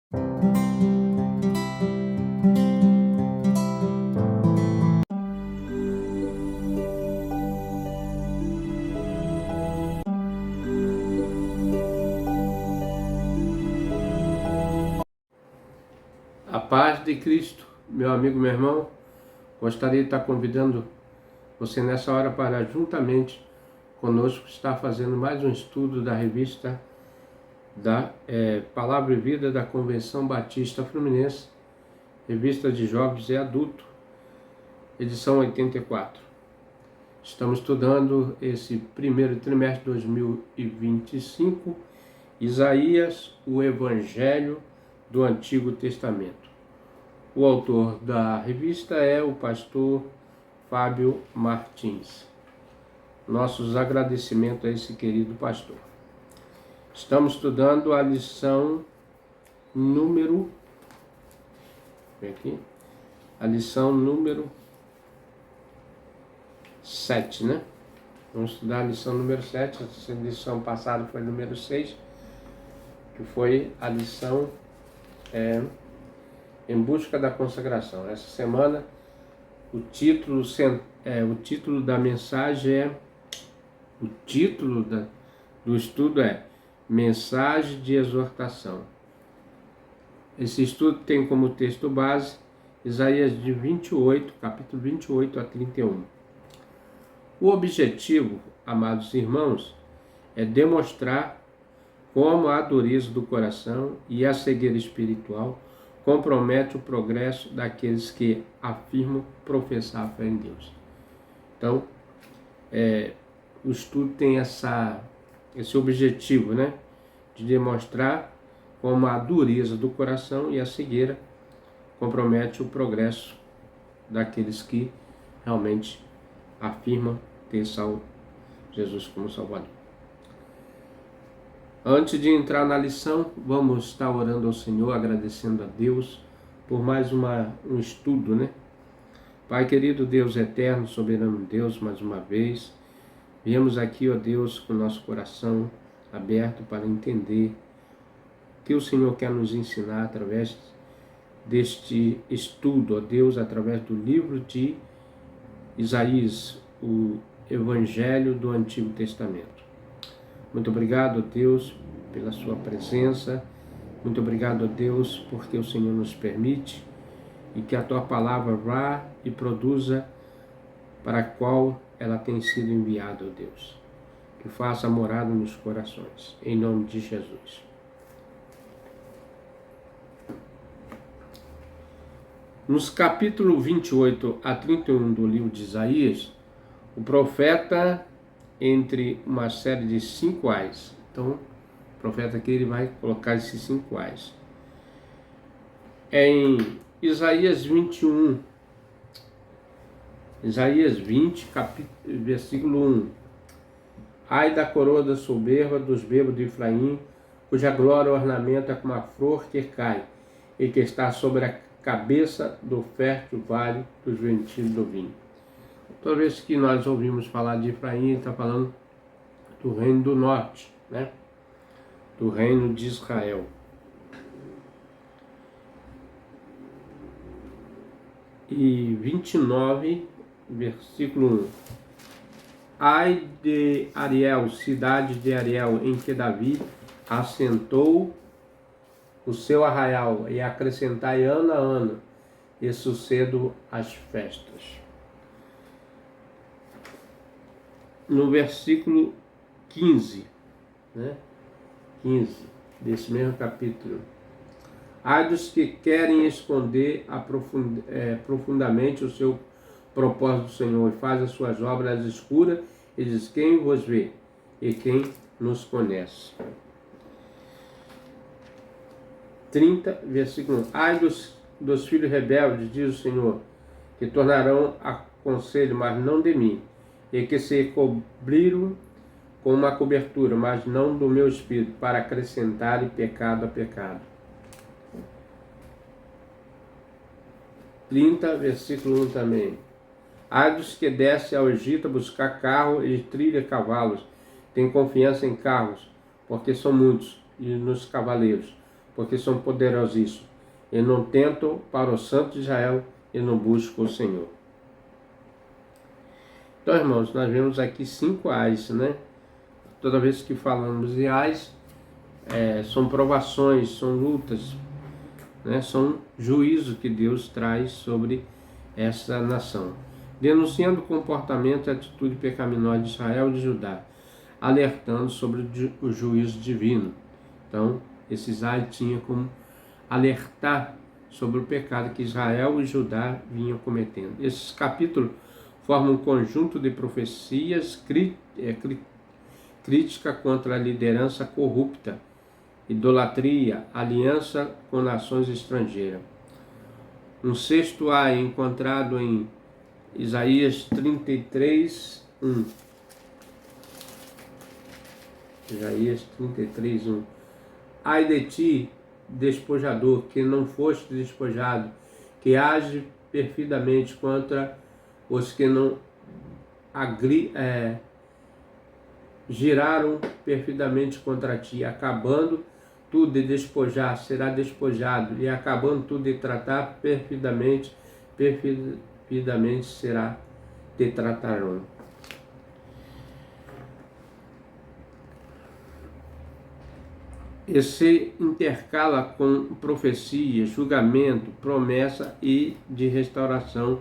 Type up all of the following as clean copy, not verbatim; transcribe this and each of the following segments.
A paz de Cristo, meu amigo, meu irmão, gostaria de estar convidando você nessa hora para juntamente conosco estar fazendo mais um estudo da revista da Palavra e Vida da Convenção Batista Fluminense, revista de jovens e adultos, edição 84. Estamos estudando esse primeiro trimestre de 2025, Isaías, o Evangelho do Antigo Testamento. O autor da revista é o pastor Fábio Martins. Nossos agradecimentos a esse querido pastor. Estamos estudando a lição número... aqui, a lição número 7, né? Vamos estudar a lição número 7, a lição passada foi número 6, que foi a lição em busca da consagração. Essa semana o título da mensagem o título do estudo é Mensagem de Exortação. Esse estudo tem como texto base Isaías de 28, capítulo 28 a 31. O objetivo, amados irmãos, é demonstrar como a dureza do coração e a cegueira espiritual compromete o progresso daqueles que afirmam professar a fé em Deus. Então, o estudo tem esse objetivo, né, de demonstrar como a dureza do coração e a cegueira compromete o progresso daqueles que realmente afirmam ter Jesus como Salvador. Antes de entrar na lição, vamos estar orando ao Senhor, agradecendo a Deus por mais um estudo, né? Pai querido, Deus eterno, soberano Deus, mais uma vez, viemos aqui, ó Deus, com o nosso coração aberto para entender o que o Senhor quer nos ensinar através deste estudo, ó Deus, através do livro de Isaías, o Evangelho do Antigo Testamento. Muito obrigado, Deus, pela sua presença. Muito obrigado, Deus, porque o Senhor nos permite e que a tua palavra vá e produza para a qual ela tem sido enviada, ó Deus. Que faça morada nos corações, em nome de Jesus. Nos capítulos 28 a 31 do livro de Isaías, o profeta, entre uma série de 5 ais. Então, o profeta aqui ele vai colocar esses 5 ais. Em Isaías 21, Isaías 20, versículo 1. Ai da coroa da soberba dos bêbados de Efraim, cuja glória ornamenta como a flor que cai, e que está sobre a cabeça do fértil vale dos ventilhos do vinho. Toda vez que nós ouvimos falar de Efraim, ele está falando do reino do norte, né? Do reino de Israel. E 29, versículo 1. Ai de Ariel, cidade de Ariel, em que Davi assentou o seu arraial, e acrescentai ano a ano, e sucedo as festas. No versículo 15, né? 15 desse mesmo capítulo. Ai dos que querem esconder profundamente o seu propósito do Senhor, e faz as suas obras escuras, e diz: quem vos vê e quem nos conhece. 30, versículo 1. Ai dos filhos rebeldes, diz o Senhor, que tornarão a conselho, mas não de mim, e que se cobriram com uma cobertura, mas não do meu espírito, para acrescentarem pecado a pecado. 30, versículo 1 também. Ai dos que descem ao Egito a buscar carro e trilha cavalos, tem confiança em carros, porque são muitos, e nos cavaleiros, porque são poderosíssimos, e não tentam para o Santo de Israel e não buscam o Senhor. Então, irmãos, nós vemos aqui 5 ais, né? Toda vez que falamos de ais, são provações, são lutas, né? São juízos que Deus traz sobre essa nação, denunciando o comportamento e atitude pecaminosa de Israel e de Judá, alertando sobre o juízo divino. Então, esses ais tinham como alertar sobre o pecado que Israel e Judá vinham cometendo. Esses capítulos formam um conjunto de profecias crítica contra a liderança corrupta, idolatria, aliança com nações estrangeiras. Um sexto A é encontrado em Isaías 33, 1. Isaías 33, 1. Ai de ti, despojador, que não foste despojado, que age perfidamente contra os que não giraram perfidamente contra ti, acabando tu de despojar, será despojado, e acabando tu de tratar perfidamente será te tratarão. E se intercala com profecia, julgamento, promessa e de restauração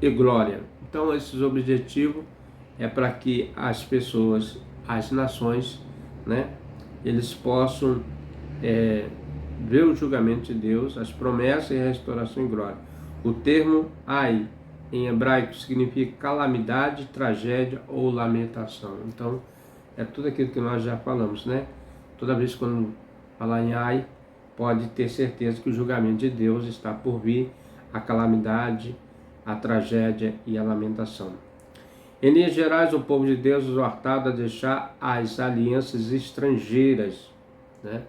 e glória. Então, esses objetivos é para que as pessoas, as nações, né, eles possam ver o julgamento de Deus, as promessas e a restauração e glória. O termo ai, em hebraico, significa calamidade, tragédia ou lamentação. Então, é tudo aquilo que nós já falamos, né? Toda vez quando falar em ai, pode ter certeza que o julgamento de Deus está por vir, a calamidade, a tragédia e a lamentação. Em linhas gerais, o povo de Deus é exortado a deixar as alianças estrangeiras, né?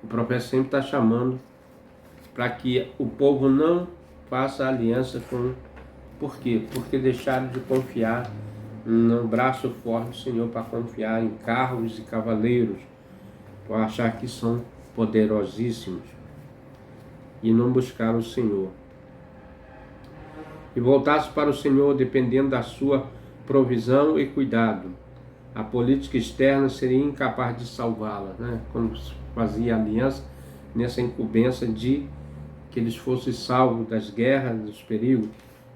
O profeta sempre está chamando para que o povo não faça aliança com... Por quê? Porque deixaram de confiar no braço forte do Senhor, para confiar em carros e cavaleiros, para achar que são poderosíssimos e não buscar o Senhor. E voltasse para o Senhor dependendo da sua provisão e cuidado. A política externa seria incapaz de salvá-la, né? Quando fazia aliança, nessa incumbência de que eles fossem salvos das guerras, dos perigos.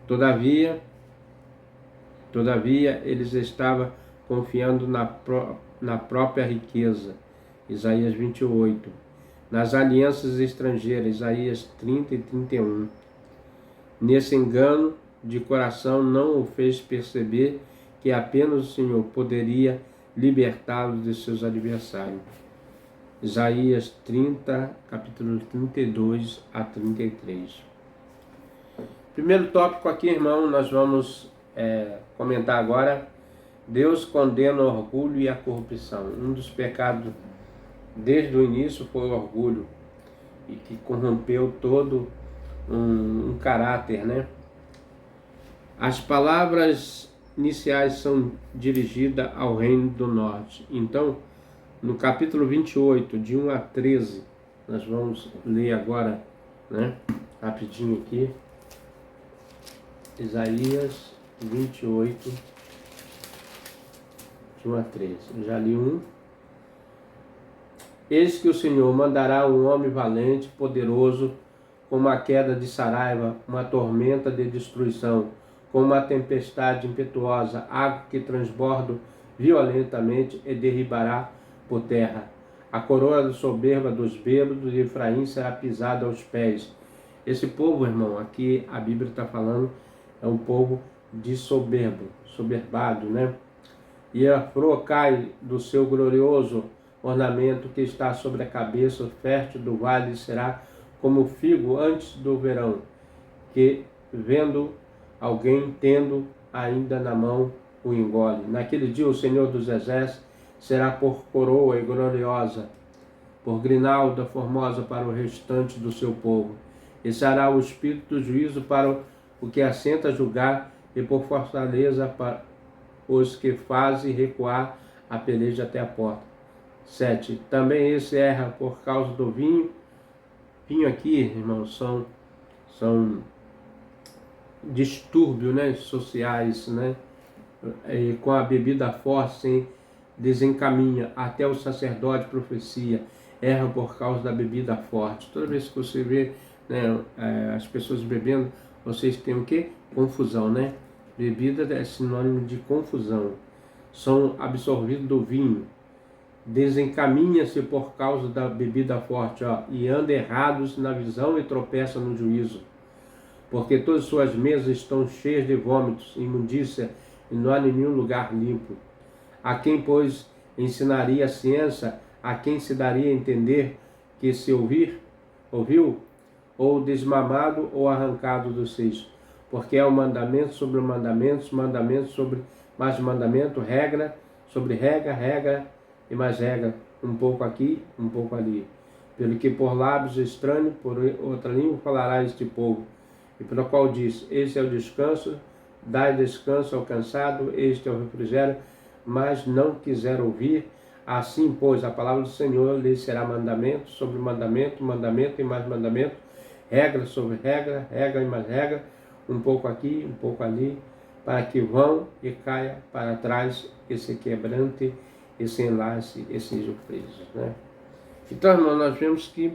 Todavia, eles estavam confiando na própria riqueza. Isaías 28. Nas alianças estrangeiras, Isaías 30 e 31. Nesse engano de coração não o fez perceber que apenas o Senhor poderia libertá-los de seus adversários. Isaías 30, capítulo 32 a 33. Primeiro tópico aqui, irmão, nós vamos comentar agora. Deus condena o orgulho e a corrupção. Um dos pecados desde o início foi o orgulho, e que corrompeu todo um caráter, né? As palavras iniciais são dirigidas ao reino do norte. Então, no capítulo 28, de 1 a 13, nós vamos ler agora, né? Rapidinho aqui. Isaías 28, de 1 a 13. Eu já li um. Eis que o Senhor mandará um homem valente, poderoso, como a queda de Saraiva, uma tormenta de destruição, como uma tempestade impetuosa, água que transborda violentamente e derribará por terra. A coroa do soberba dos bêbados de Efraim será pisada aos pés. Esse povo, irmão, aqui a Bíblia está falando, é um povo de soberbado, né? E a flor cai do seu glorioso ornamento que está sobre a cabeça fértil do vale, será como o figo antes do verão, que vendo alguém tendo ainda na mão o engole. Naquele dia o Senhor dos Exércitos será por coroa e gloriosa, por grinalda formosa para o restante do seu povo. E será o espírito do juízo para o que assenta a julgar, e por fortaleza para os que fazem recuar a peleja até a porta. 7. Também esse erra por causa do vinho. Vinho aqui, irmãos, são distúrbios, né, sociais, né? E com a bebida forte, sim, desencaminha até o sacerdote profecia, erra por causa da bebida forte. Toda vez que você vê, né, as pessoas bebendo, vocês têm o quê? Confusão, né? Bebida é sinônimo de confusão. São absorvidos do vinho. Desencaminha-se por causa da bebida forte, ó, e anda errados na visão e tropeça no juízo. Porque todas suas mesas estão cheias de vômitos, imundícia, e não há nenhum lugar limpo. A quem, pois, ensinaria a ciência, a quem se daria a entender que se ouviu, ou desmamado ou arrancado do seios. Porque é o mandamento sobre mandamentos, mandamento sobre mais mandamento, regra sobre regra, regra e mais regra, um pouco aqui, um pouco ali. Pelo que por lábios estranhos, por outra língua falará este povo, e pelo qual diz, este é o descanso, dai descanso ao cansado, este é o refrigério, mas não quiser ouvir. Assim, pois, a palavra do Senhor lhes será mandamento sobre mandamento, mandamento e mais mandamento, regra sobre regra, regra e mais regra, um pouco aqui, um pouco ali, para que vão e caia para trás esse quebrante, esse enlace, esses ofeios, né? Então, irmão, nós vemos que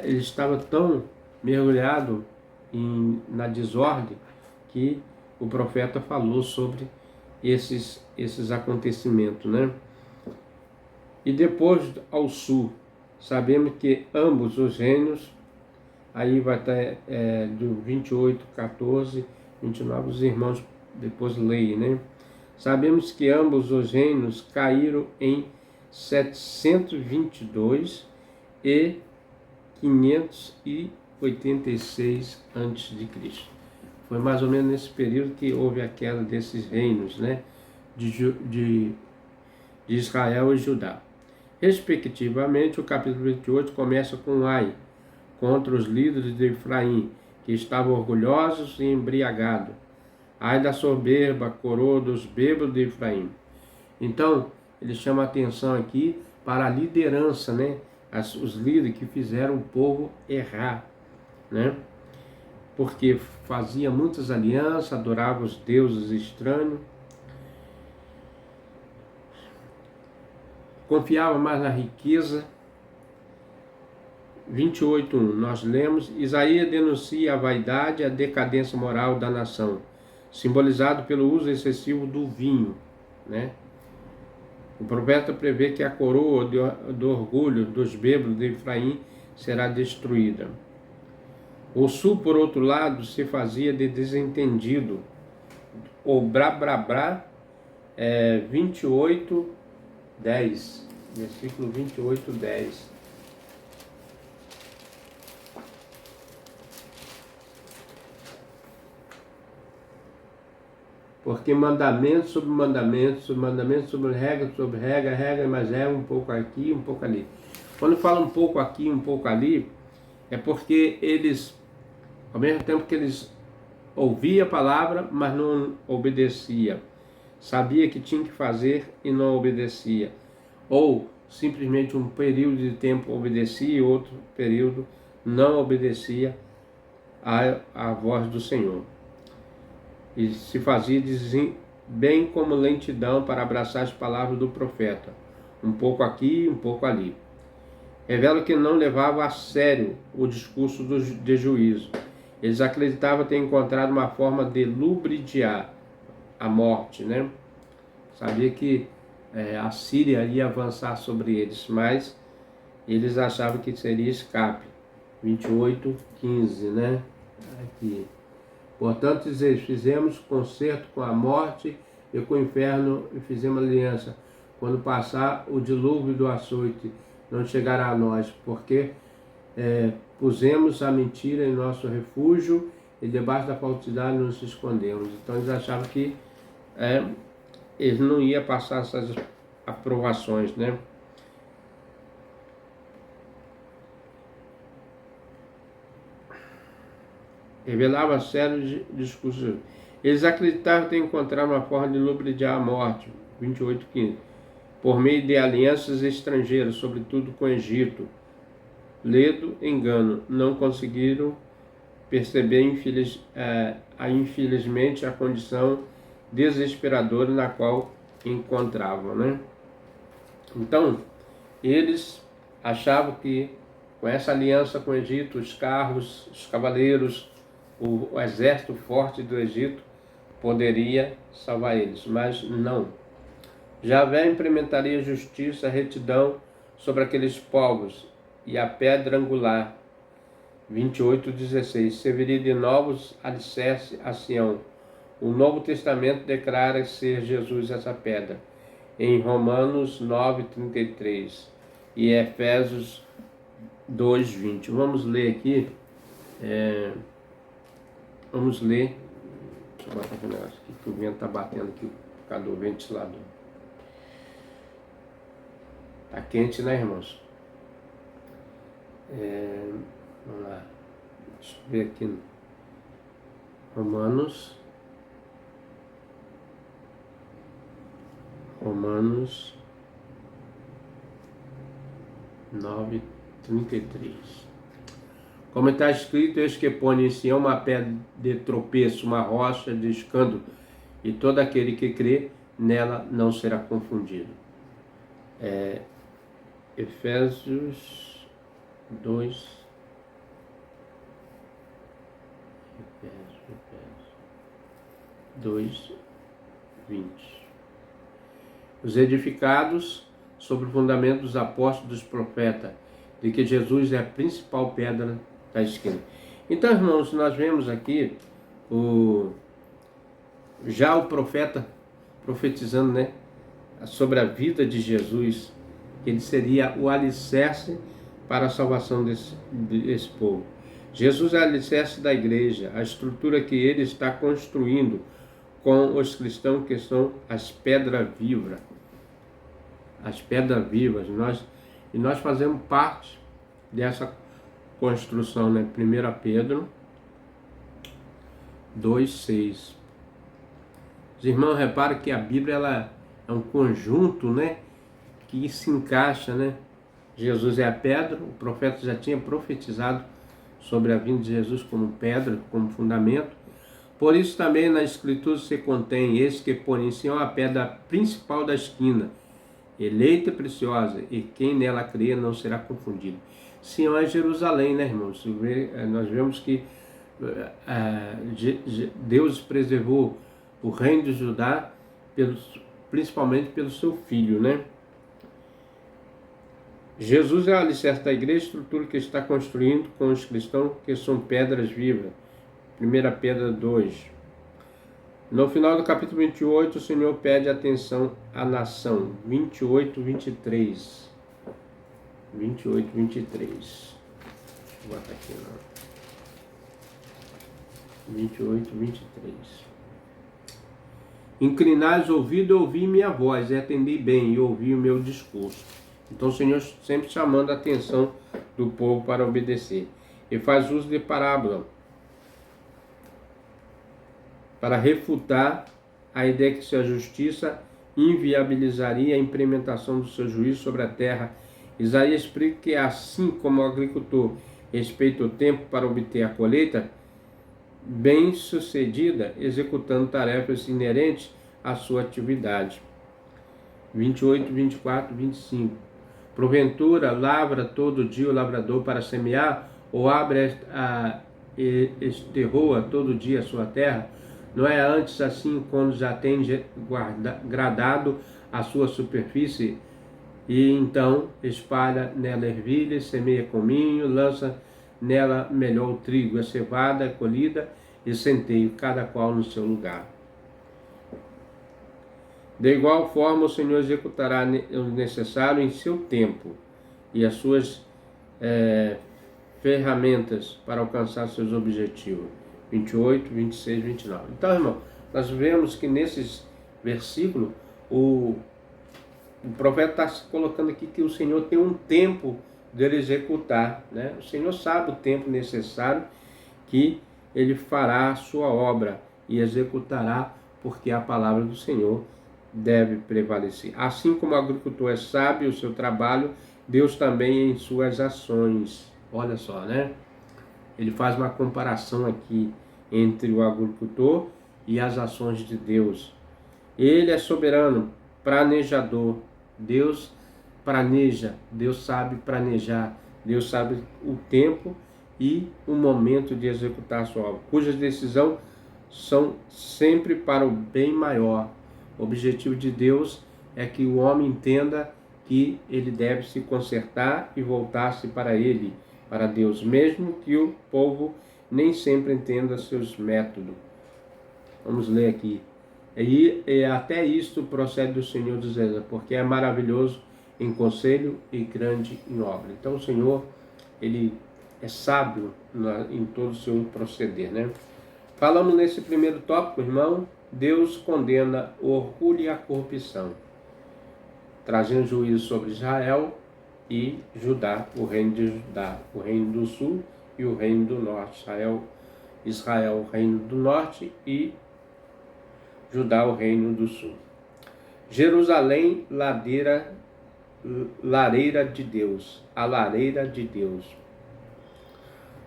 ele estava tão mergulhado na desordem que o profeta falou sobre esses acontecimentos, né? E depois, ao sul, sabemos que ambos os reinos, aí vai estar do 28, 14, 29, os irmãos depois leem, né? Sabemos que ambos os reinos caíram em 722 e 586 a.C. Foi mais ou menos nesse período que houve a queda desses reinos, né? De Israel e Judá. Respectivamente, o capítulo 28 começa com Ai, contra os líderes de Efraim, que estavam orgulhosos e embriagados. Ai da soberba, coroa dos bêbados de Efraim. Então, ele chama a atenção aqui para a liderança, né? Os líderes que fizeram o povo errar, né? Porque fazia muitas alianças, adorava os deuses estranhos, confiava mais na riqueza. 28:1, nós lemos, Isaías denuncia a vaidade e a decadência moral da nação, simbolizado pelo uso excessivo do vinho, né? O profeta prevê que a coroa do orgulho dos bêbados de Efraim será destruída. O sul, por outro lado, se fazia de desentendido. O Brabrabrá 28:10, versículo 28:10. Porque mandamento sobre mandamento, sobre mandamento, sobre regra, regra, mas um pouco aqui, um pouco ali. Quando fala um pouco aqui, um pouco ali, é porque eles, ao mesmo tempo que eles ouviam a palavra, mas não obedecia. Sabia que tinha que fazer e não obedecia. Ou simplesmente um período de tempo obedecia e outro período não obedecia à voz do Senhor. E se fazia bem como lentidão para abraçar as palavras do profeta, um pouco aqui, um pouco ali. Revela que não levava a sério o discurso de juízo. Eles acreditavam ter encontrado uma forma de lubridiar a morte, né? Sabia que a Síria ia avançar sobre eles, mas eles achavam que seria escape. 28:15, né? Aqui. Portanto, fizemos concerto com a morte e com o inferno e fizemos aliança. Quando passar o dilúvio do açoite, não chegará a nós, porque pusemos a mentira em nosso refúgio e debaixo da falsidade nos escondemos. Então eles achavam que eles não iam passar essas aprovações, né? Revelava sérios discursos. Eles acreditavam ter encontrado uma forma de lubridiar a morte. 28:15. por meio de alianças estrangeiras, sobretudo com o Egito. Ledo engano, não conseguiram perceber infelizmente a condição desesperadora na qual encontravam, né? Então, eles achavam que com essa aliança com o Egito, os carros, os cavaleiros, o exército forte do Egito poderia salvar eles, mas não. Javé implementaria justiça, retidão sobre aqueles povos, e a pedra angular, 28:16, serviria de novos alicerces a Sião. O Novo Testamento declara ser Jesus essa pedra, em Romanos 9:33 e Efésios 2:20. Vamos ler aqui. Vamos ler. Deixa eu botar aqui um negócio aqui, que o vento está batendo aqui por causa do ventilador. Está quente, né, irmãos? Vamos lá. Deixa eu ver aqui. Romanos 9:33. Como está escrito, eis que põe em Sião uma pedra de tropeço, uma rocha de escândalo, e todo aquele que crê nela não será confundido. Efésios 2:20. Os edificados sobre o fundamento dos apóstolos e dos profetas, de que Jesus é a principal pedra da esquina. Então, irmãos, nós vemos aqui já o profeta profetizando, né, sobre a vida de Jesus, que ele seria o alicerce para a salvação desse povo. Jesus é o alicerce da igreja, a estrutura que ele está construindo com os cristãos, que são as pedras vivas. As pedras vivas. Nós fazemos parte dessa construção, né? 1 Pedro 2:6. Os irmãos, reparam que a Bíblia ela é um conjunto, né, que se encaixa, né? Jesus é a pedra, o profeta já tinha profetizado sobre a vinda de Jesus como pedra, como fundamento. Por isso também na Escritura se contém: esse que põe em Sião a pedra principal da esquina, eleita e preciosa, e quem nela crê não será confundido. Sião é Jerusalém, né, irmãos? Nós vemos que Deus preservou o reino de Judá principalmente pelo seu filho, né? Jesus é o alicerce da igreja, estrutura que está construindo com os cristãos, que são pedras vivas. 1 Pedro 2. No final do capítulo 28, o Senhor pede atenção à nação. 28:23. 28:23. Deixa eu botar aqui, não. 28:23. Inclinai os ouvidos e ouvi minha voz, e atendi bem, e ouvi o meu discurso. Então o Senhor sempre chamando a atenção do povo para obedecer. E faz uso de parábola para refutar a ideia que sua justiça inviabilizaria a implementação do seu juízo sobre a terra. Isaías explica que assim como o agricultor respeita o tempo para obter a colheita bem sucedida, executando tarefas inerentes à sua atividade. 28, 24, 25. Porventura lavra todo dia o lavrador para semear, ou abre esterroa todo dia a sua terra? Não é antes assim quando já tem gradado a sua superfície, e então espalha nela ervilha, semeia cominho, lança nela melhor o trigo, a cevada, a colhida e centeio, cada qual no seu lugar. De igual forma, o Senhor executará o necessário em seu tempo e as suas ferramentas para alcançar seus objetivos. 28, 26, 29. Então, irmão, nós vemos que nesses versículos o profeta está se colocando aqui que o Senhor tem um tempo dele executar, né? O Senhor sabe o tempo necessário que ele fará a sua obra e executará, porque a palavra do Senhor deve prevalecer. Assim como o agricultor é sábio em seu trabalho, Deus também em suas ações. Olha só, né? Ele faz uma comparação aqui entre o agricultor e as ações de Deus. Ele é soberano, planejador. Deus planeja, Deus sabe planejar, Deus sabe o tempo e o momento de executar a sua obra, cujas decisões são sempre para o bem maior. O objetivo de Deus é que o homem entenda que ele deve se consertar e voltar-se para ele, para Deus, mesmo que o povo nem sempre entenda seus métodos. Vamos ler aqui. E até isto procede do Senhor dos Exércitos, porque é maravilhoso em conselho e grande em obra. Então o Senhor, ele é sábio em todo o seu proceder, né? Falamos nesse primeiro tópico, irmão, Deus condena o orgulho e a corrupção, trazendo juízo sobre Israel e Judá, o reino de Judá, o reino do sul e o reino do norte. Israel, o reino do norte e Judá, o reino do sul. Jerusalém, lareira de Deus, a lareira de Deus.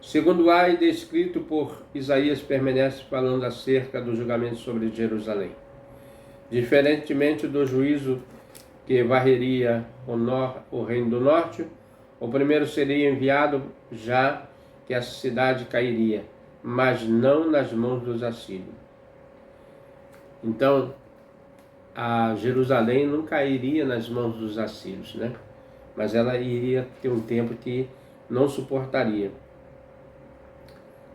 Segundo Ai, descrito por Isaías, permanece falando acerca do julgamento sobre Jerusalém. Diferentemente do juízo que varreria o reino do norte, o primeiro seria enviado já que a cidade cairia, mas não nas mãos dos assírios. Então, a Jerusalém não cairia nas mãos dos assírios, né? Mas ela iria ter um tempo que não suportaria.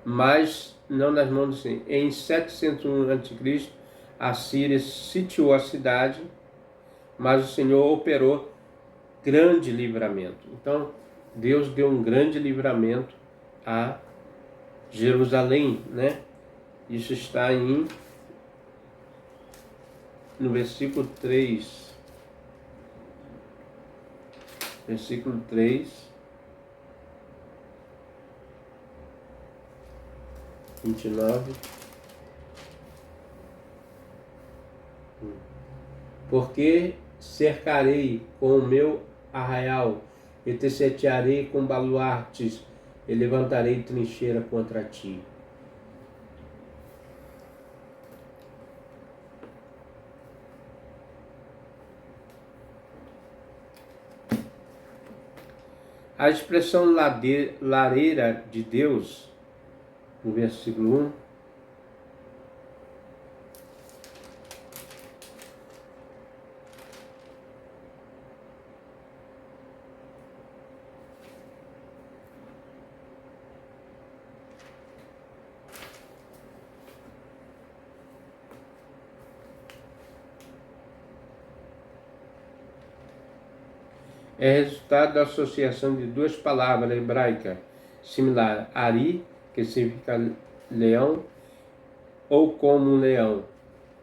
Mas não nas mãos dos assírios. Em 701 a.C., a Síria sitiou a cidade, mas o Senhor operou grande livramento. Então, Deus deu um grande livramento a Jerusalém, né? Isso está no versículo 3. Versículo 3. 29. Porque cercarei com o meu arraial, e te sitiarei com baluartes, e levantarei trincheira contra ti. A expressão lareira de Deus, no versículo 1, é resultado da associação de duas palavras hebraicas similares, Ari, que significa leão, ou como um leão,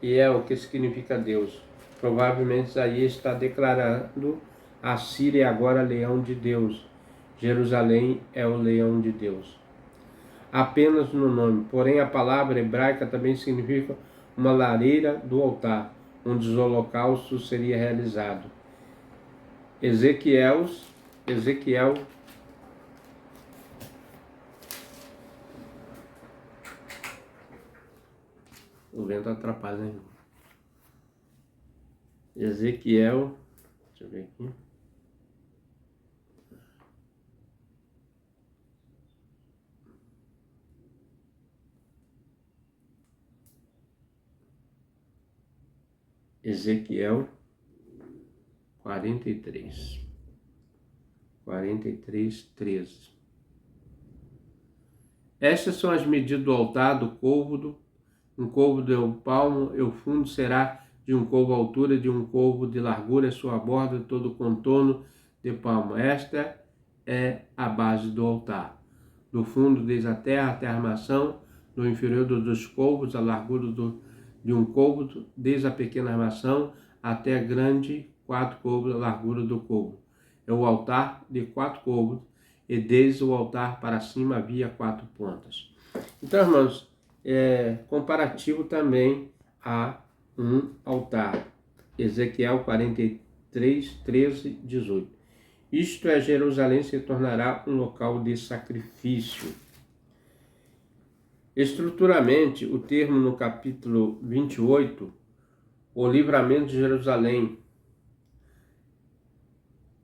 e El, que significa Deus. Provavelmente Isaías está declarando a Síria agora leão de Deus. Jerusalém é o leão de Deus. Apenas no nome, porém a palavra hebraica também significa uma lareira do altar, onde os holocaustos seriam realizados. Ezequiel, o vento atrapalha, né? Ezequiel, deixa eu ver aqui. Ezequiel 43, 13. Estas são as medidas do altar do côvado. Um côvado é um palmo, e o fundo será de um côvado à altura de um côvado de largura, sua borda todo o contorno de palmo. Esta é a base do altar. Do fundo desde a terra até a armação, do inferior dos côvados, a largura de um côvado, desde a pequena armação até a grande 4 côvados, a largura do côvado. É o altar de 4 côvados, e desde o altar para cima havia 4 pontas. Então, irmãos, comparativo também a um altar. Ezequiel 43, 13, 18. Isto é, Jerusalém se tornará um local de sacrifício. Estruturalmente, o termo no capítulo 28, o livramento de Jerusalém.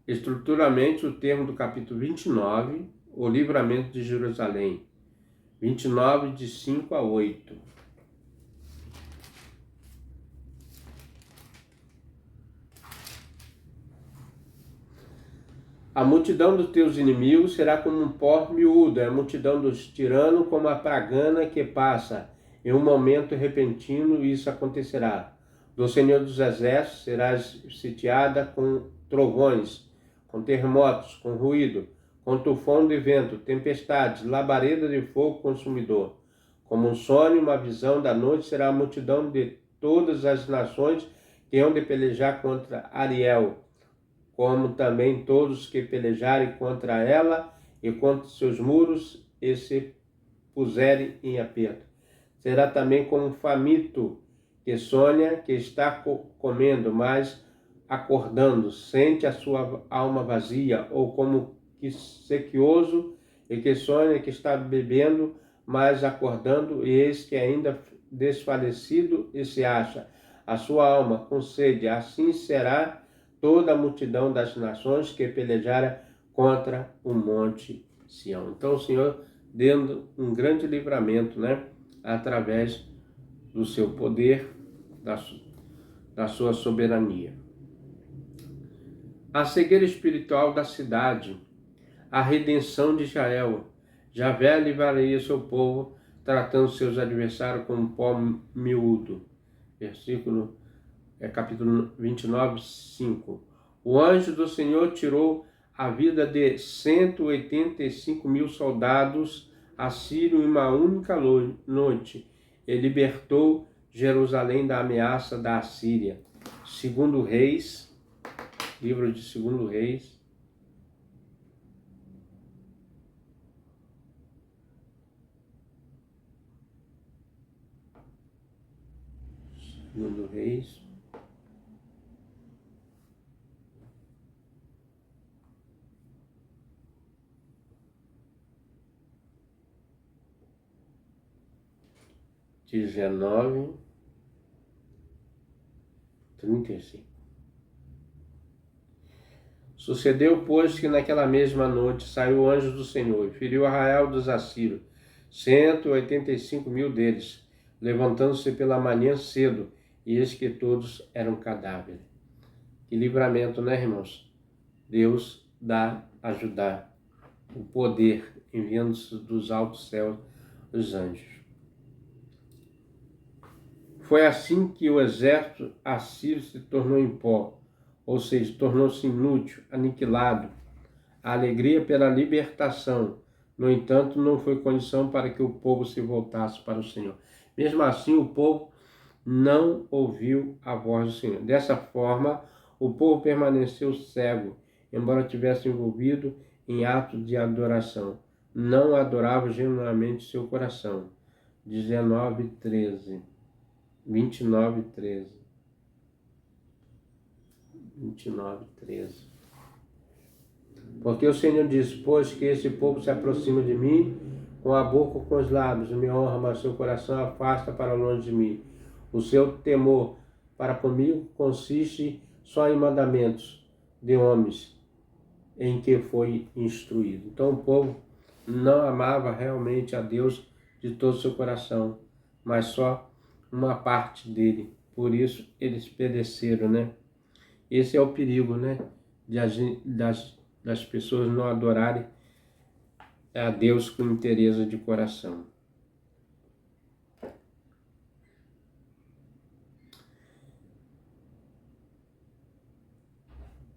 Estruturalmente, o termo do capítulo 29, o livramento de Jerusalém. 29, de 5 a 8. A multidão dos teus inimigos será como um pó miúdo, a multidão dos tiranos como a pragana que passa. Em um momento repentino isso acontecerá. Do Senhor dos Exércitos serás sitiada com trovões, com terremotos, com ruído, com tufão de vento, tempestades, labareda de fogo consumidor. Como um sonho, uma visão da noite será a multidão de todas as nações que hão de pelejar contra Ariel, como também todos que pelejarem contra ela e contra seus muros e se puserem em aperto. Será também como um faminto que sonha que está comendo, mas acordando, sente a sua alma vazia, ou como que sequioso e que sonha que está bebendo, mas acordando, e eis que ainda desfalecido e se acha a sua alma com sede. Assim será toda a multidão das nações que pelejarem contra o monte Sião. Então o Senhor dando um grande livramento, né? Através do seu poder, da sua soberania. A cegueira espiritual da cidade, a redenção de Israel. Javé livraria seu povo, tratando seus adversários como pó miúdo. Capítulo 29, 5. O anjo do Senhor tirou a vida de 185.000 soldados assírios em uma única noite e libertou Jerusalém da ameaça da Assíria. Segundo Reis, livro de Segundo Reis, Segundo Reis, dezenove, 35. Sucedeu, pois, que naquela mesma noite saiu o anjo do Senhor e feriu Arraial dos Assírios, 185.000 deles, levantando-se pela manhã cedo, e eis que todos eram cadáveres. Que livramento, né, irmãos? Deus dá ajudar, o poder, enviando-se dos altos céus os anjos. Foi assim que o exército assírio se tornou em pó, ou seja, tornou-se inútil, aniquilado. A alegria pela libertação, no entanto, não foi condição para que o povo se voltasse para o Senhor. Mesmo assim, o povo não ouviu a voz do Senhor. Dessa forma, o povo permaneceu cego, embora tivesse envolvido em atos de adoração. Não adorava genuinamente seu coração. 19, 13. 29, 13. 29, 13. Porque o Senhor diz: pois que esse povo se aproxima de mim com a boca ou com os lábios, me honra, mas seu coração afasta para longe de mim. O seu temor para comigo consiste só em mandamentos de homens em que foi instruído. Então o povo não amava realmente a Deus de todo o seu coração, mas só uma parte dele. Por isso eles pereceram, né? Esse é o perigo, né? Das pessoas não adorarem a Deus com inteireza de coração.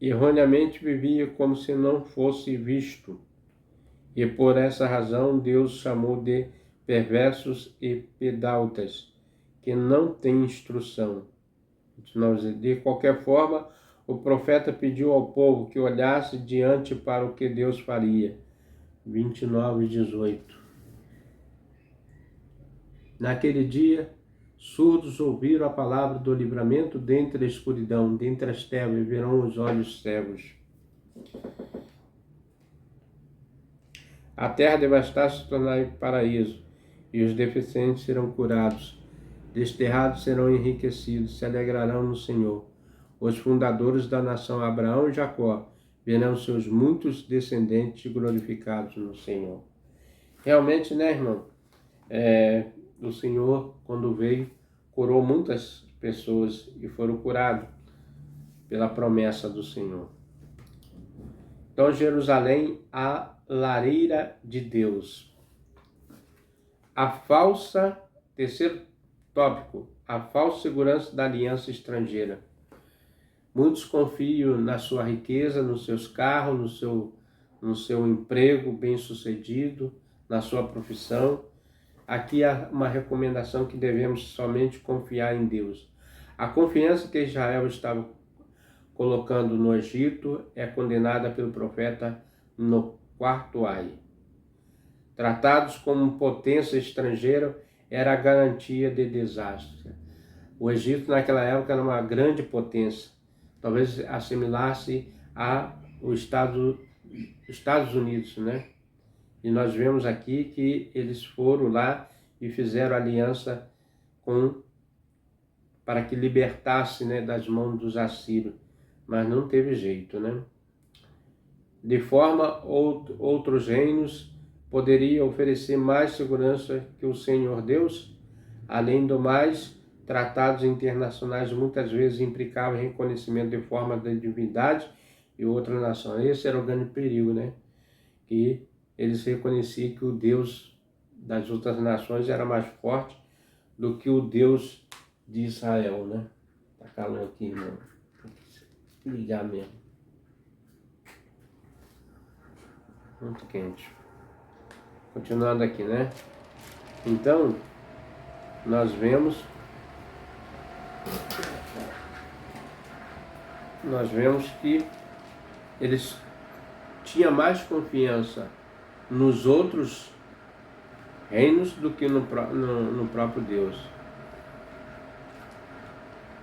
Erroneamente vivia como se não fosse visto, e por essa razão Deus chamou de perversos e pedaltas, que não têm instrução. De qualquer forma, o profeta pediu ao povo que olhasse diante para o que Deus faria. 29, 18. Naquele dia, Surdos ouviram a palavra do livramento dentre a escuridão, dentre as trevas, e verão os olhos cegos. A terra devastada se tornará paraíso, e os deficientes serão curados. Desterrados serão enriquecidos, se alegrarão no Senhor. Os fundadores da nação Abraão e Jacó verão seus muitos descendentes glorificados no Senhor. Realmente, né, irmão? O Senhor, quando veio, curou muitas pessoas e foram curados pela promessa do Senhor. Então, Jerusalém, a lareira de Deus. Terceiro tópico, a falsa segurança da aliança estrangeira. Muitos confiam na sua riqueza, nos seus carros, no seu emprego bem-sucedido, na sua profissão. Aqui há uma recomendação que devemos somente confiar em Deus. A confiança que Israel estava colocando no Egito é condenada pelo profeta no quarto ai. Tratados como potência estrangeira era a garantia de desastre. O Egito naquela época era uma grande potência, talvez assimilasse os Estados Unidos, né? E nós vemos aqui que eles foram lá e fizeram aliança para que libertasse, né, das mãos dos assírios, mas não teve jeito, né? De forma, outros reinos poderiam oferecer mais segurança que o Senhor Deus. Além do mais, tratados internacionais muitas vezes implicavam em reconhecimento de forma da divindade e outra nação. Esse era o grande perigo, né? Que eles reconheciam que o Deus das outras nações era mais forte do que o Deus de Israel, né? Tá calor aqui, irmão. Tem que ligar mesmo. Muito quente. Continuando aqui, né? Então, nós vemos que eles tinham mais confiança nos outros reinos do que no próprio Deus.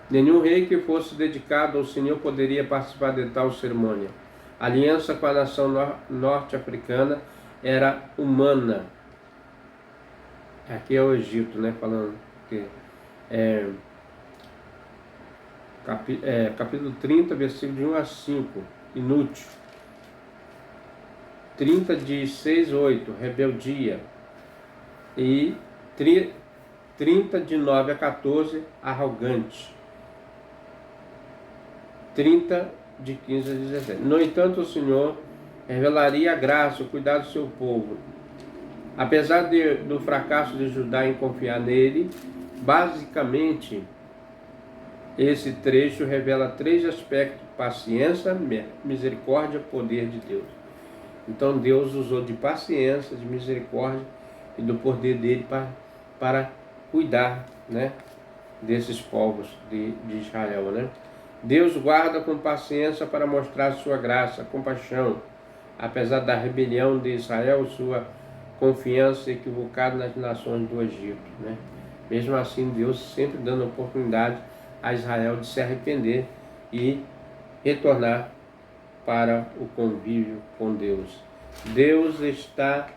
Nenhum rei que fosse dedicado ao Senhor poderia participar de tal cerimônia. A aliança com a nação norte-africana era humana. Aqui é o Egito, né? Falando que capítulo 30, versículo de 1 a 5, inútil. 30 de 6 a 8, rebeldia. E 30 de 9 a 14, arrogante. 30 de 15 a 17. No entanto, o Senhor revelaria a graça, o cuidado do seu povo. Apesar do fracasso de Judá em confiar nele, basicamente, esse trecho revela 3 aspectos: paciência, misericórdia, poder de Deus. Então Deus usou de paciência, de misericórdia e do poder dele para cuidar, né, desses povos de Israel, né? Deus guarda com paciência para mostrar sua graça, compaixão, apesar da rebelião de Israel, sua confiança equivocada nas nações do Egito, né? Mesmo assim, Deus sempre dando oportunidade a Israel de se arrepender e retornar para o convívio com Deus. Deus está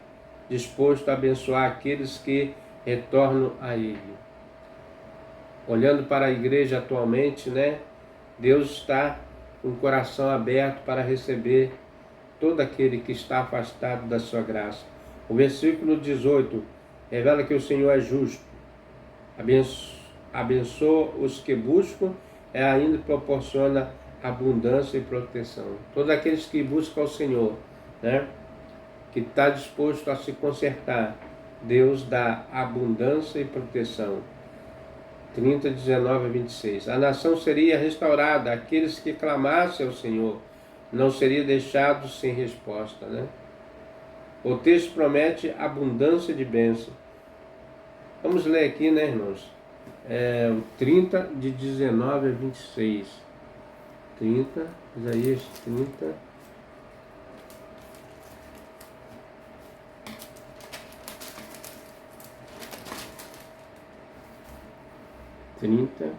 disposto a abençoar aqueles que retornam a Ele. Olhando para a igreja atualmente, né? Deus está com o coração aberto para receber todo aquele que está afastado da sua graça. O versículo 18 revela que o Senhor é justo, abençoa os que buscam e ainda proporciona abundância e proteção. Todos aqueles que buscam o Senhor, né, que está disposto a se consertar, Deus dá abundância e proteção. 30, 19 a 26. A nação seria restaurada, aqueles que clamassem ao Senhor não seriam deixados sem resposta, né? O texto promete abundância de bênção. Vamos ler aqui, né, irmãos? O 30, de 19 a 26. 30, Isaías 30. 30,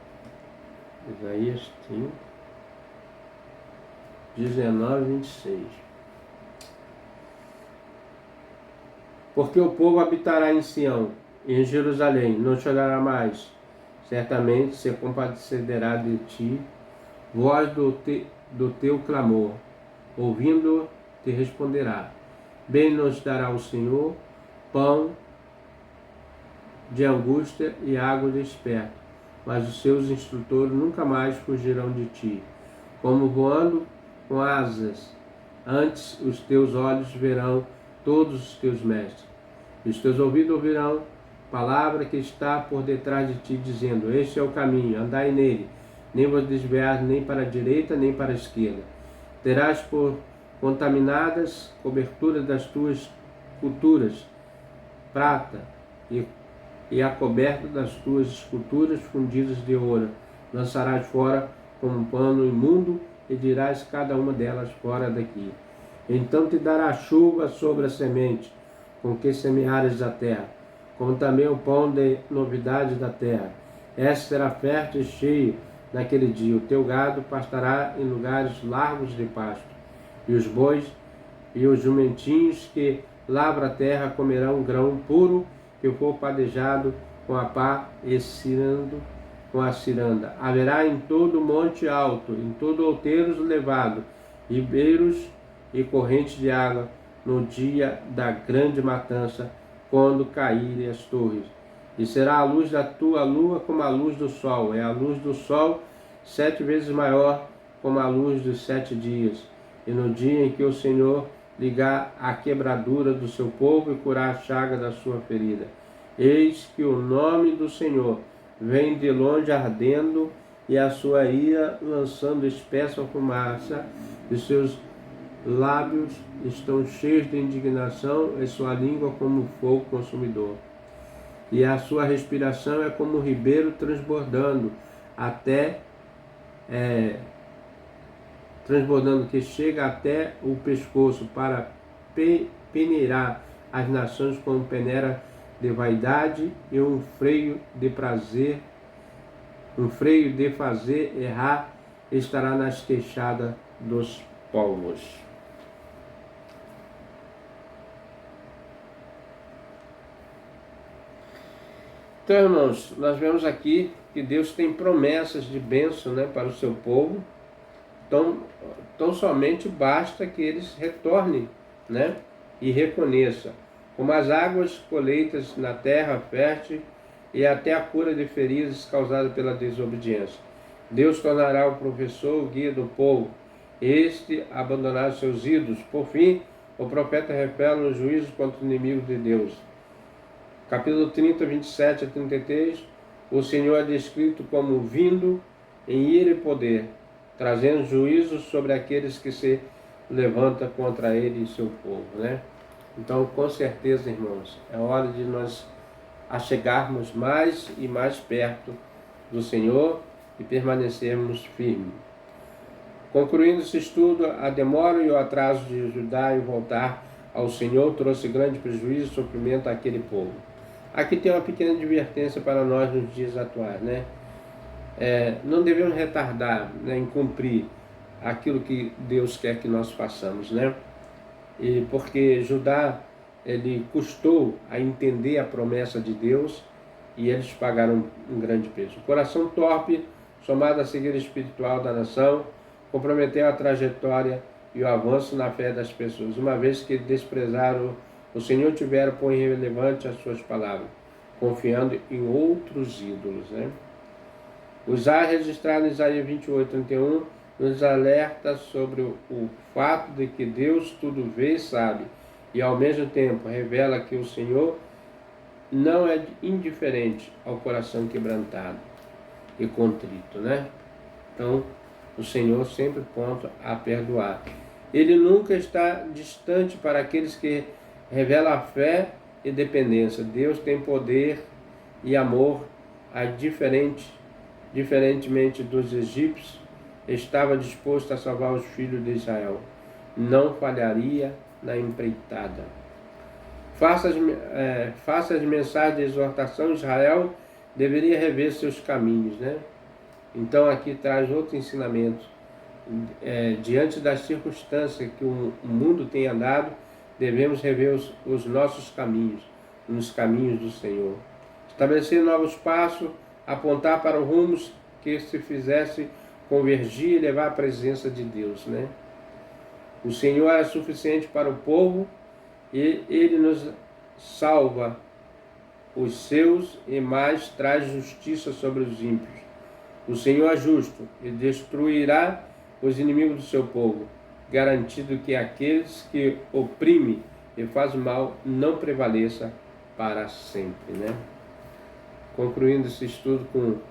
Isaías 30, 19, 26. Porque o povo habitará em Sião, e em Jerusalém, não chorará mais. Certamente se compadecerá de ti, voz do teu clamor, ouvindo te responderá. Bem nos dará o Senhor, pão de angústia e água de esperto, mas os seus instrutores nunca mais fugirão de ti. Como voando com asas, antes os teus olhos verão todos os teus mestres. E os teus ouvidos ouvirão palavra que está por detrás de ti, dizendo: este é o caminho, andai nele, nem vos desviar nem para a direita nem para a esquerda. Terás por contaminadas coberturas das tuas culturas, prata, e a coberta das tuas esculturas fundidas de ouro. Lançarás fora como um pano imundo e dirás cada uma delas fora daqui. Então te dará chuva sobre a semente, com que semeares a terra, como também o pão de novidade da terra. Esta será fértil e cheio naquele dia. O teu gado pastará em lugares largos de pasto, e os bois e os jumentinhos que lavra a terra comerão grão puro que for padejado com a pá e cirando com a ciranda. Haverá em todo monte alto, em todo outeiros elevado, ribeiros e correntes de água no dia da grande matança, quando caírem as torres. E será a luz da tua lua como a luz do sol, é a luz do sol 7 vezes maior como a luz dos 7 dias. E no dia em que o Senhor ligar a quebradura do seu povo e curar a chaga da sua ferida. Eis que o nome do Senhor vem de longe ardendo, e a sua ira lançando espessa fumaça, e seus lábios estão cheios de indignação, e sua língua como fogo consumidor. E a sua respiração é como um ribeiro transbordando, transbordando que chega até o pescoço, para peneirar as nações como peneira de vaidade, e um freio de prazer, um freio de fazer errar estará nas queixadas dos povos. Então, irmãos, nós vemos aqui que Deus tem promessas de bênção, né, para o seu povo. Então somente basta que eles retornem, né, e reconheçam. Como as águas coleitas na terra fértil, e até a cura de feridas causadas pela desobediência. Deus tornará o professor o guia do povo, este abandonará seus ídolos. Por fim, o profeta revela os juízos contra os inimigos de Deus. Capítulo 30, 27 a 33, o Senhor é descrito como vindo em ira e poder, trazendo juízo sobre aqueles que se levantam contra ele e seu povo, né? Então, com certeza, irmãos, é hora de nós achegarmos mais e mais perto do Senhor e permanecermos firmes. Concluindo esse estudo, a demora e o atraso de Judá em voltar ao Senhor trouxe grande prejuízo e sofrimento àquele povo. Aqui tem uma pequena advertência para nós nos dias atuais, né? Não devemos retardar, né, em cumprir aquilo que Deus quer que nós façamos, né? E porque Judá, ele custou a entender a promessa de Deus, e eles pagaram um grande preço. O coração torpe, somado à cegueira espiritual da nação, comprometeu a trajetória e o avanço na fé das pessoas, uma vez que desprezaram o Senhor, tiveram por irrelevante as suas palavras, confiando em outros ídolos, né? Usar registrado em Isaías 28, 31, nos alerta sobre o fato de que Deus tudo vê e sabe, e ao mesmo tempo revela que o Senhor não é indiferente ao coração quebrantado e contrito, né? Então, o Senhor sempre pronto a perdoar. Ele nunca está distante para aqueles que revelam a fé e dependência. Deus tem poder e amor, diferentemente dos egípcios, estava disposto a salvar os filhos de Israel. Não falharia na empreitada. Faça as mensagens de exortação a Israel deveria rever seus caminhos, né? Então aqui traz outro ensinamento. Diante das circunstâncias que o mundo tem andado, devemos rever os nossos caminhos, nos caminhos do Senhor. Estabelecer novos passos, apontar para os rumos que se fizesse convergir e levar à presença de Deus, né? O Senhor é suficiente para o povo e Ele nos salva os seus e mais traz justiça sobre os ímpios. O Senhor é justo e destruirá os inimigos do seu povo, garantindo que aqueles que oprimem e fazem mal não prevaleça para sempre, né? Concluindo esse estudo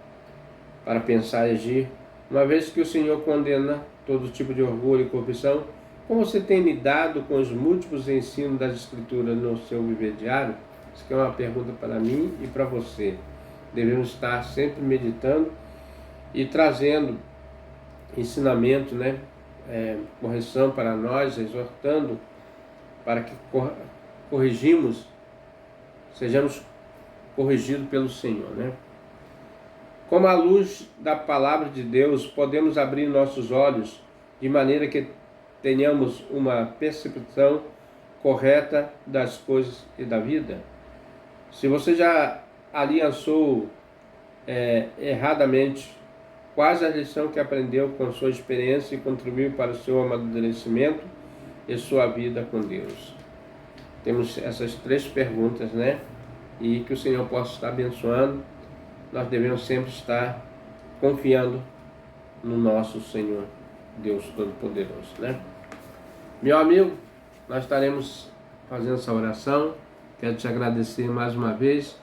para pensar e agir, uma vez que o Senhor condena todo tipo de orgulho e corrupção, como você tem lidado com os múltiplos ensinos das Escrituras no seu viver diário? Isso aqui é uma pergunta para mim e para você. Devemos estar sempre meditando e trazendo ensinamento, né? Correção para nós, exortando para que sejamos corrigidos pelo Senhor, né? Como a luz da palavra de Deus, podemos abrir nossos olhos de maneira que tenhamos uma percepção correta das coisas e da vida. Se você já aliançou erradamente quais a lição que aprendeu com sua experiência e contribuiu para o seu amadurecimento e sua vida com Deus? Temos essas 3 perguntas, né? E que o Senhor possa estar abençoando. Nós devemos sempre estar confiando no nosso Senhor, Deus Todo-Poderoso, né? Meu amigo, nós estaremos fazendo essa oração. Quero te agradecer mais uma vez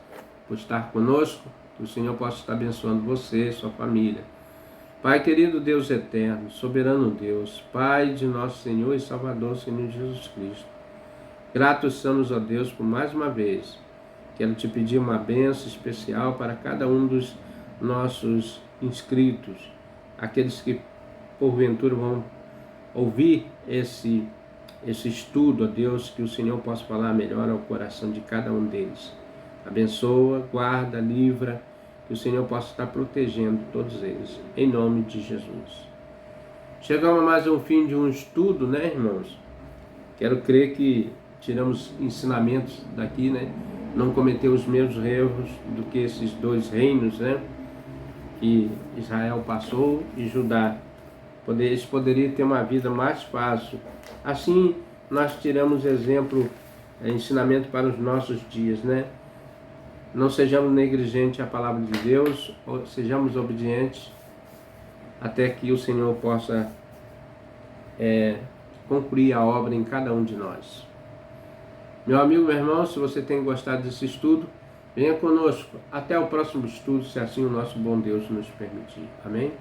por estar conosco. Que o Senhor possa estar abençoando você e sua família. Pai querido, Deus eterno, soberano Deus, Pai de nosso Senhor e Salvador, Senhor Jesus Cristo. Gratos somos a Deus por mais uma vez. Quero te pedir uma bênção especial para cada um dos nossos inscritos, aqueles que porventura vão ouvir esse estudo, ó Deus, que o Senhor possa falar melhor ao coração de cada um deles. Abençoa, guarda, livra, que o Senhor possa estar protegendo todos eles, em nome de Jesus. Chegamos a mais um fim de um estudo, né, irmãos? Quero crer que tiramos ensinamentos daqui, né? Não cometer os mesmos erros do que esses 2 reinos, né? Que Israel passou e Judá. Eles poderiam ter uma vida mais fácil. Assim, nós tiramos exemplo, ensinamento para os nossos dias, né? Não sejamos negligentes à palavra de Deus, ou sejamos obedientes até que o Senhor possa concluir a obra em cada um de nós. Meu amigo, meu irmão, se você tem gostado desse estudo, venha conosco. Até o próximo estudo, se assim o nosso bom Deus nos permitir. Amém?